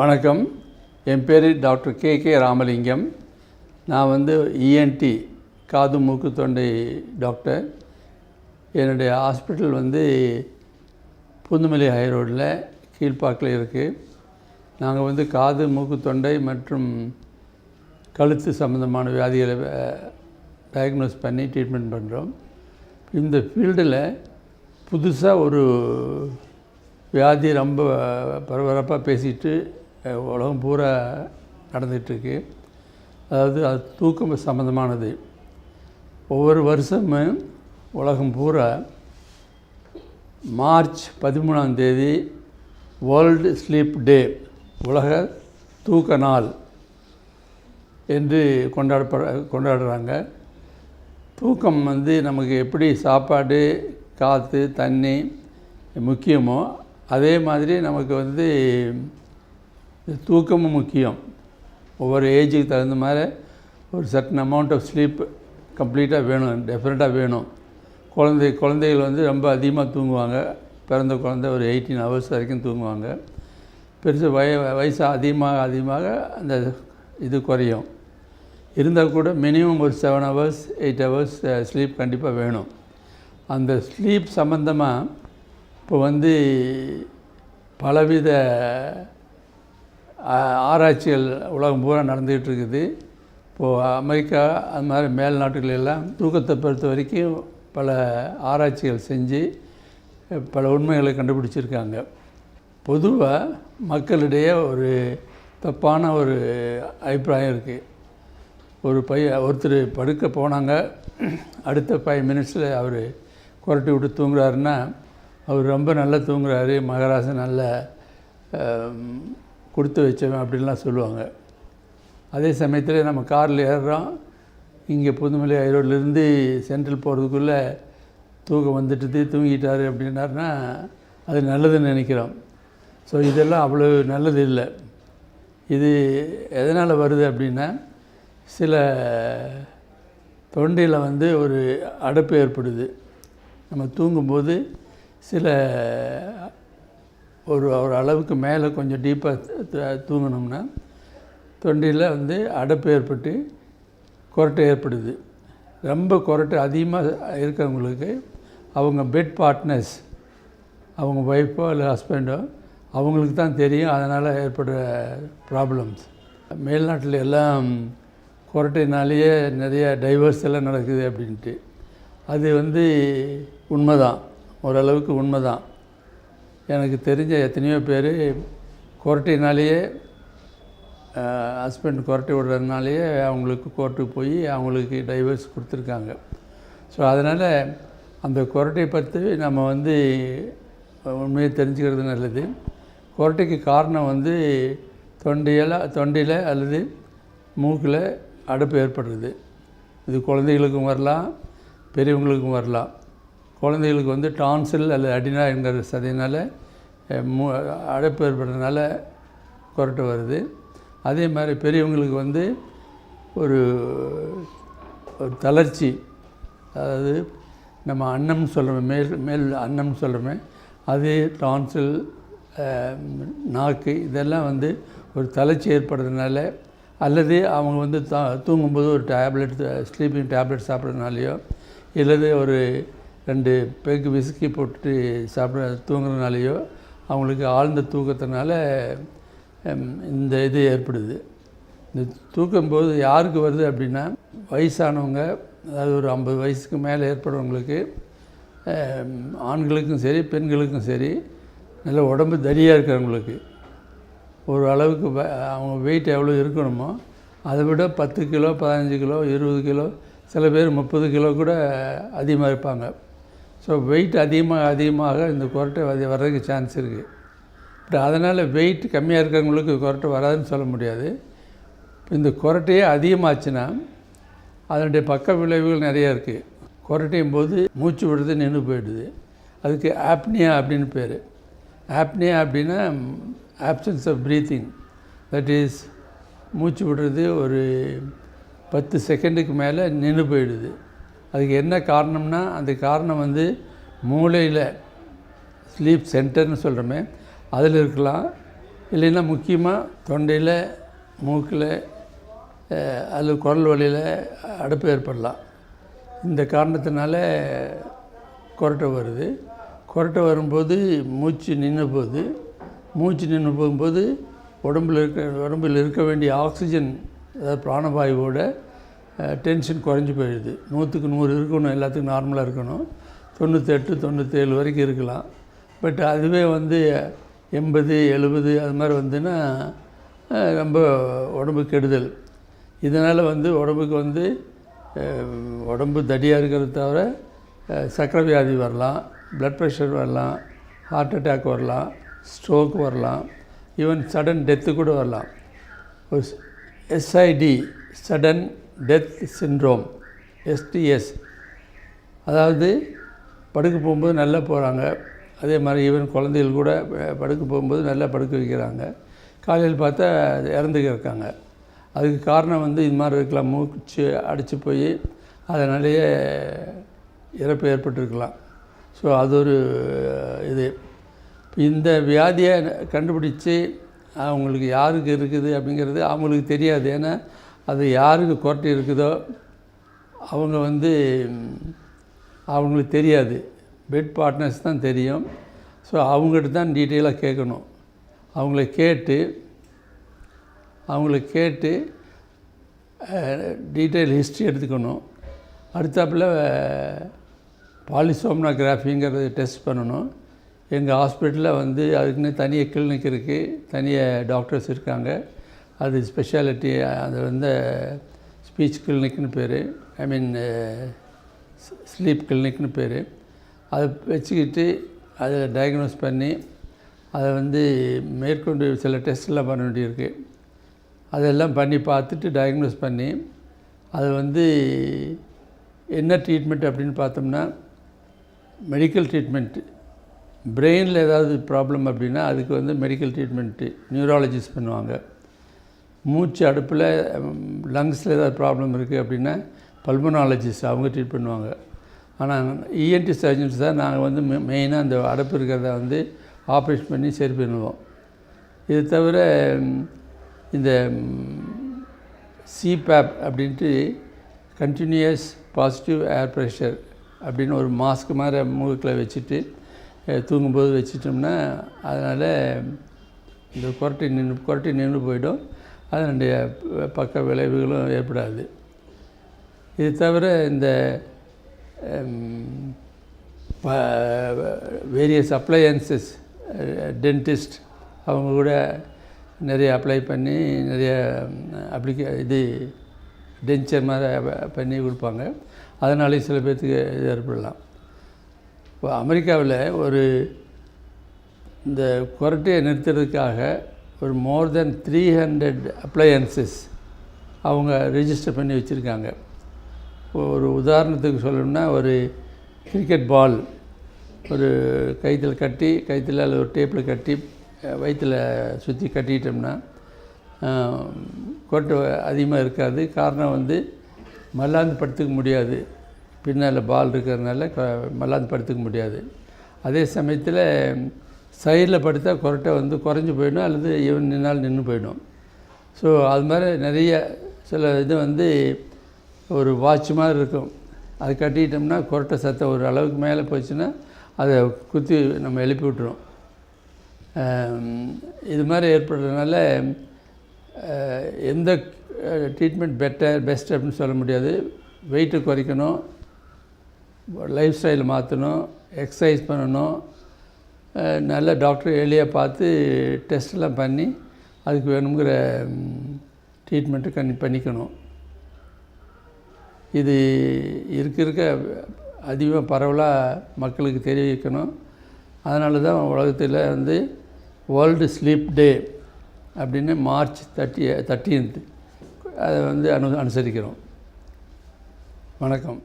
வணக்கம். என் பேர் doctor K Ramalingam. நான் இஎன்டி காது மூக்கு தொண்டை டாக்டர். என்னுடைய ஹாஸ்பிட்டல் பூந்தமல்லி ஹை ரோடில் கீழ்ப்பாக்கில் இருக்குது. நாங்கள் காது மூக்கு தொண்டை மற்றும் கழுத்து சம்மந்தமான வியாதிகளை டயக்னோஸ் பண்ணி ட்ரீட்மெண்ட் பண்ணுறோம். இந்த ஃபீல்டில் புதுசாக ஒரு வியாதி ரொம்ப பரபரப்பாக பேசிட்டு உலகம் பூரா நடந்துகிட்ருக்கு. அதாவது அது தூக்கம் சம்மந்தமானது. ஒவ்வொரு வருஷமும் உலகம் பூரா மார்ச் 13 வேர்ல்டு ஸ்லீப் டே, உலக தூக்க நாள் என்று கொண்டாடுறாங்க. தூக்கம் நமக்கு எப்படி சாப்பாடு, காற்று, தண்ணி முக்கியமோ அதே மாதிரி நமக்கு தூக்கமும் முக்கியம். ஒவ்வொரு ஏஜுக்கு தகுந்த மாதிரி ஒரு சர்டன் அமௌண்ட் ஆஃப் ஸ்லீப் கம்ப்ளீட்டாக வேணும், டெஃபினட்டாக வேணும். குழந்தைகள் ரொம்ப அதிகமாக தூங்குவாங்க. பிறந்த குழந்தை ஒரு 18 ஹவர்ஸ் வரைக்கும் தூங்குவாங்க. பெருசு வயசு அதிகமாக அந்த இது குறையும். இருந்தால் கூட மினிமம் ஒரு 7 ஹவர்ஸ் 8 ஹவர்ஸ் ஸ்லீப் கண்டிப்பாக வேணும். அந்த ஸ்லீப் சம்மந்தமாக இப்போ பலவித ஆராய்ச்சிகள் உலகம் பூரா நடந்துகிட்டு இருக்குது. இப்போது அமெரிக்கா அது மாதிரி மேல் நாட்டுகளெல்லாம் தூக்கத்தை பொறுத்த வரைக்கும் பல ஆராய்ச்சிகள் செஞ்சு பல உண்மைகளை கண்டுபிடிச்சிருக்காங்க. பொதுவாக மக்களிடையே ஒரு தப்பான ஒரு அபிப்பிராயம் இருக்குது. ஒருத்தர் படுக்க போனாங்க, அடுத்த 5 மினிட்ஸில் அவர் குரட்டி விட்டு தூங்குறாருன்னா அவர் ரொம்ப நல்லா தூங்குறாரு, மகராசன் நல்ல கொடுத்து வச்சவன் அப்படின்லாம் சொல்லுவாங்க. அதே சமயத்தில் நம்ம காரில் ஏறுறோம், இங்கே புதுமல்லி ஹை ரோட்லேருந்து சென்ட்ரல் போகிறதுக்குள்ளே தூக்கம் தூங்கிட்டார் அப்படின்னாருன்னா அது நல்லதுன்னு நினைக்கிறோம். ஸோ இதெல்லாம் அவ்வளோ நல்லது இல்லை. இது எதனால் வருது அப்படின்னா, சில தொண்டையில் ஒரு அடைப்பு ஏற்படுது. நம்ம தூங்கும்போது சில ஒரு அளவுக்கு மேலே கொஞ்சம் டீப்பாக தூங்கினோம்னா தொண்டையில் அடைப்பு ஏற்பட்டு குரட்டை ஏற்படுது. ரொம்ப குரட்டை அதிகமாக இருக்கிறவங்களுக்கு அவங்க பெட் பார்ட்னர்ஸ், அவங்க ஒய்ஃபோ இல்லை ஹஸ்பண்டோ, அவங்களுக்கு தான் தெரியும் அதனால் ஏற்படுற ப்ராப்ளம்ஸ். மேல்நாட்டில் எல்லாம் குரட்டைனாலேயே நிறைய டைவர்ஸ் எல்லாம் நடக்குது அப்படின்ட்டு. அது உண்மைதான், ஓரளவுக்கு உண்மைதான். எனக்கு தெரிஞ்ச எத்தனையோ பேர் குரட்டைனாலேயே, ஹஸ்பண்ட் குரட்டை விடுறதுனாலேயே அவங்களுக்கு கோர்ட்டுக்கு போய் அவங்களுக்கு டைவர்ஸ் கொடுத்துருக்காங்க. ஸோ அதனால் அந்த குரட்டை பற்றி நம்ம உண்மையை தெரிஞ்சுக்கிறது நல்லது. குரட்டைக்கு காரணம் தொண்டையில் அல்லது மூக்கில் அடைப்பு ஏற்படுறது. இது குழந்தைகளுக்கும் வரலாம், பெரியவங்களுக்கும் வரலாம். குழந்தைகளுக்கு டான்சில் அல்லது அடினா என்கிற சதையினால் அடைப்பு ஏற்படுறதுனால குரட்டை வருது. அதே மாதிரி பெரியவங்களுக்கு ஒரு தளர்ச்சி, அதாவது நம்ம அன்னம்னு சொல்கிறோமே, மேல் அன்னம்னு சொல்கிறோமே, அது டான்சில், நாக்கு, இதெல்லாம் ஒரு தளர்ச்சி ஏற்படுறதுனால, அல்லது அவங்க தூங்கும்போது ஒரு டேப்லெட், ஸ்லீப்பிங் டேப்லெட் சாப்பிட்றதுனாலையோ, இல்லது ஒரு 2 பெக் விஸ்கி போட்டு தூங்குறதுனாலையோ அவங்களுக்கு ஆழ்ந்த தூக்கத்தினால இந்த இது ஏற்படுது. இந்த தூக்கும்போது யாருக்கு வருது அப்படின்னா, வயசானவங்க, அதாவது ஒரு 50 வயசுக்கு மேலே ஏற்படுறவங்களுக்கு, ஆண்களுக்கும் சரி பெண்களுக்கும் சரி, நல்ல உடம்பு தடியாக இருக்கிறவங்களுக்கு, ஒரு அளவுக்கு அவங்க வெயிட் எவ்வளோ இருக்கணுமோ அதை விட 10 கிலோ 15 கிலோ 20 கிலோ, சில பேர் 30 கிலோ கூட அதிகமாக இருப்பாங்க. ஸோ வெயிட் அதிகமாக இந்த குரட்டை வர்றதுக்கு சான்ஸ் இருக்குது. பட் அதனால் வெயிட் கம்மியாக இருக்கிறவங்களுக்கு குரட்டை வராதுன்னு சொல்ல முடியாது. இந்த குரட்டையே அதிகமாச்சுன்னா அதனுடைய பக்க விளைவுகள் நிறையா இருக்குது. குரட்டையும் போது மூச்சு விடுறது நின்று போயிடுது. அதுக்கு ஆப்னியா அப்படின்னு பேர். ஆப்னியா அப்படின்னா absence of breathing, that is மூச்சு விடுறது ஒரு 10 செகண்டுக்கு மேலே நின்று போயிடுது. அதுக்கு என்ன காரணம்னா, அந்த காரணம் மூளையில் ஸ்லீப் சென்டர்னு சொல்கிறோமே அதில் இருக்கலாம், இல்லைன்னா முக்கியமாக தொண்டையில், மூக்கில், அல்லது குரல் வழியில் அடைப்பு ஏற்படலாம். இந்த காரணத்தினால கொரட்டை வருது. கொரட்டை வரும்போது மூச்சு நின்று போகும்போது உடம்பில் இருக்க வேண்டிய ஆக்சிஜன், அதாவது பிராணவாயுவோட டென்ஷன் குறைஞ்சி போயிடுது. 100க்கு 100 இருக்கணும், எல்லாத்துக்கும் நார்மலாக இருக்கணும். 98, 97 வரைக்கும் இருக்கலாம். பட் அதுவே 80, 70 அது மாதிரி வந்துன்னா ரொம்ப உடம்பு கெடுதல். இதனால் உடம்புக்கு உடம்பு தடியாக இருக்கிறத தவிர சர்க்கரை வியாதி வரலாம், ப்ளட் ப்ரெஷர் வரலாம், ஹார்ட் அட்டாக் வரலாம், ஸ்ட்ரோக் வரலாம், ஈவன் சடன் டெத்து கூட வரலாம். ஒரு SID, sudden death syndrome, STS, அதாவது படுக்க போகும்போது நல்லா போகிறாங்க, அதே மாதிரி ஈவன் குழந்தைகள் கூட படுக்க போகும்போது நல்லா படுக்க வைக்கிறாங்க, காலையில் பார்த்தா இறந்து கிடக்காங்க. அதுக்கு காரணம் இது மாதிரி இருக்கலாம், மூச்சு அடித்து போய் அதனாலேயே இறப்பு ஏற்பட்டிருக்கலாம். ஸோ அது ஒரு இது. இந்த வியாதியை கண்டுபிடிச்சி அவங்களுக்கு யாருக்கு இருக்குது அப்படிங்கிறது அவங்களுக்கு தெரியாது. ஏன்னா அது யாருக்கு கொரட்டை இருக்குதோ அவங்க அவங்களுக்கு தெரியாது, பெட் பார்ட்னர்ஸ் தான் தெரியும். ஸோ அவங்ககிட்ட தான் டீட்டெயிலாக கேட்கணும். அவங்கள கேட்டு டீட்டெயில் ஹிஸ்ட்ரி எடுத்துக்கணும். அடுத்தாப்பில் பாலிசோம்னோகிராஃபிங்கிறத டெஸ்ட் பண்ணணும். எங்கள் ஹாஸ்பிட்டலில் அதுக்குன்னு தனியாக கிளினிக் இருக்குது, தனியாக டாக்டர்ஸ் இருக்காங்க. அது ஸ்பெஷாலிட்டி. அது ஸ்பீச் கிளினிக்னு பேர், ஸ்லீப் கிளினிக்னு பேர். அதை வச்சுக்கிட்டு அதை டயக்னோஸ் பண்ணி அதை மேற்கொண்டு சில டெஸ்ட்லாம் பண்ண வேண்டியிருக்கு. அதெல்லாம் பண்ணி பார்த்துட்டு டயக்னோஸ் பண்ணி அது என்ன ட்ரீட்மெண்ட் அப்படின்னு பார்த்தோம்னா, மெடிக்கல் ட்ரீட்மெண்ட்டு. பிரெயினில் ஏதாவது ப்ராப்ளம் அப்படின்னா அதுக்கு மெடிக்கல் ட்ரீட்மெண்ட்டு நியூராலஜிஸ்ட் பண்ணுவாங்க. மூச்சு அடுப்பில், லங்ஸில் ஏதாவது ப்ராப்ளம் இருக்குது அப்படின்னா பல்மனாலஜிஸ்ட் அவங்க ட்ரீட் பண்ணுவாங்க. ஆனால் ENT சர்ஜன்ஸ் தான் நாங்கள் மெயினாக அந்த அடைப்பு இருக்கிறத ஆப்ரேஷன் பண்ணி சரி பண்ணுவோம். இது தவிர இந்த CPAP அப்படின்ட்டு கண்டினியூஸ் பாசிட்டிவ் ஏர் ப்ரெஷர் அப்படின்னு ஒரு மாஸ்க் மாதிரி மூக்கில் வச்சுட்டு தூங்கும்போது வச்சிட்டோம்னா அதனால் இந்த கொரட்டை நின்று போயிடும். அதனுடைய பக்க விளைவுகளும் ஏற்படாது. இது தவிர இந்த வேரியஸ் அப்ளையன்சஸ், டென்டிஸ்ட் அவங்க கூட நிறைய அப்ளை பண்ணி நிறைய டென்ச்சர் மாதிரி பண்ணி கொடுப்பாங்க. அதனாலே சில பேர்த்துக்கு இது ஏற்படலாம். இப்போ அமெரிக்காவில் இந்த கொரட்டையை நிறுத்துறதுக்காக ஒரு மோர் தென் 300 அப்ளையன்சஸ் அவங்க ரெஜிஸ்டர் பண்ணி வச்சுருக்காங்க. ஒரு உதாரணத்துக்கு சொல்லணும்னா, ஒரு கிரிக்கெட் பால் ஒரு கயிற்றில் அல்லது ஒரு டேப்பில் கட்டி வயிற்றில் சுற்றி கட்டிட்டோம்னா கொரட்டை அதிகமாக இருக்காது. காரணம் மல்லாந்து படுத்துக்க முடியாது, பின்னால் பால் இருக்கிறதுனால மல்லாந்து படுத்துக்க முடியாது. அதே சமயத்தில் சைடில் படுத்தா கொரட்டை குறைஞ்சி போயிடும், அல்லது ஈவன் நின்று போயிடும். ஸோ அது மாதிரி நிறைய சில இது ஒரு வாட்ச் மாதிரி இருக்கும், அது கட்டிட்டோம்னா கொரட்டை சத்தம் ஒரு அளவுக்கு மேலே போச்சுன்னா அதை குத்தி நம்ம எழுப்பி விட்டுரும். இது மாதிரி ஏற்படுறதுனால எந்த ட்ரீட்மெண்ட் பெஸ்ட் அப்படின்னு சொல்ல முடியாது. வெயிட்டை குறைக்கணும், லைஃப் ஸ்டைல் மாற்றணும், எக்ஸசைஸ் பண்ணணும், நல்ல டாக்டர் எளியாக பார்த்து டெஸ்ட்லாம் பண்ணி அதுக்கு வேணுங்கிற ட்ரீட்மெண்ட்டு பண்ணிக்கணும். இது இருக்க அதிகமாக பரவலாக மக்களுக்கு தெரிவிக்கணும். அதனால தான் உலகத்தில் வேர்ல்டு ஸ்லீப் டே அப்படின்னு மார்ச் 30 அதை அனுசரிக்கிறோம். வணக்கம்.